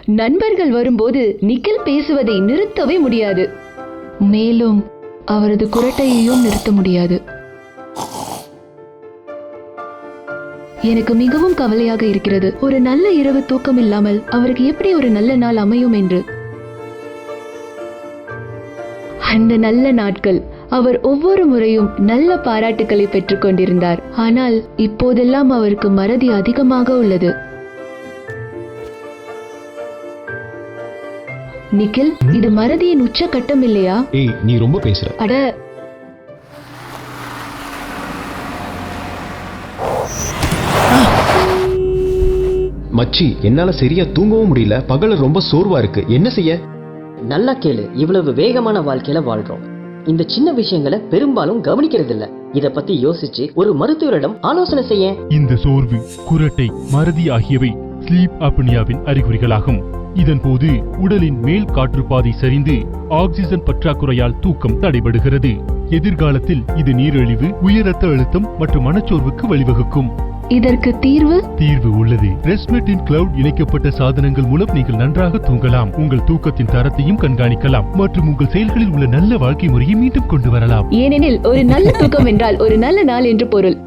நண்பர்கள் வரும்போது நிக்கில் பேசுவதை நிறுத்தவே முடியாது. மேலும் அவரது குரட்டையையும் நிறுத்த முடியாது. எனக்கு மிகவும் கவலையாக இருக்கிறது. ஒரு நல்ல இரவு தூக்கம் இல்லாமல் அவருக்கு எப்படி ஒரு நல்ல நாள் அமையும் என்று. அந்த நல்ல நாட்கள் அவர் ஒவ்வொரு முறையும் நல்ல பாராட்டுக்களை பெற்றுக் கொண்டிருந்தார். ஆனால் இப்போதெல்லாம் அவருக்கு மறதி அதிகமாக உள்ளது. நிக்கில், இது மறதியின் உச்சகட்டம் இல்லையா? ஏய், நீ ரொம்ப பேசுற. அட, மச்சி, என்னால சரியா தூங்கவும் முடியல. பகல ரொம்ப சோர்வா இருக்கு. என்ன செய்ய? நல்லா கேளு. இவ்வளவு வேகமான வாழ்க்கையில வாழ்றோம். இந்த சின்ன விஷயங்களை பெரும்பாலும் கவனிக்கிறது இல்ல. இத பத்தி யோசிச்சு ஒரு மருத்துவரிடம் ஆலோசனை செய்ய. இந்த சோர்வு, குரட்டை, மறதி ஆகியவை ஸ்லீப் அப்னியாவின் அறிகுறிகளாகும். இதன் போது உடலின் மேல் காற்றுப்பாதை சரிந்து ஆக்சிஜன் பற்றாக்குறையால் தூக்கம் தடைபடுகிறது. எதிர்காலத்தில் இது நீரிழிவு, உயர் ரத்த அழுத்தம் மற்றும் மனச்சோர்வுக்கு வழிவகுக்கும். இதற்கு தீர்வு உள்ளது. ரெஸ்மெட்டின் கிளவுட் இணைக்கப்பட்ட சாதனங்கள் மூலம் நீங்கள் நன்றாக தூங்கலாம், உங்கள் தூக்கத்தின் தரத்தையும் கண்காணிக்கலாம் மற்றும் உங்கள் செயல்களில் உள்ள நல்ல வாழ்க்கை முறையை மீண்டும் கொண்டு வரலாம். ஏனெனில் ஒரு நல்ல தூக்கம் என்றால் ஒரு நல்ல நாள் என்று பொருள்.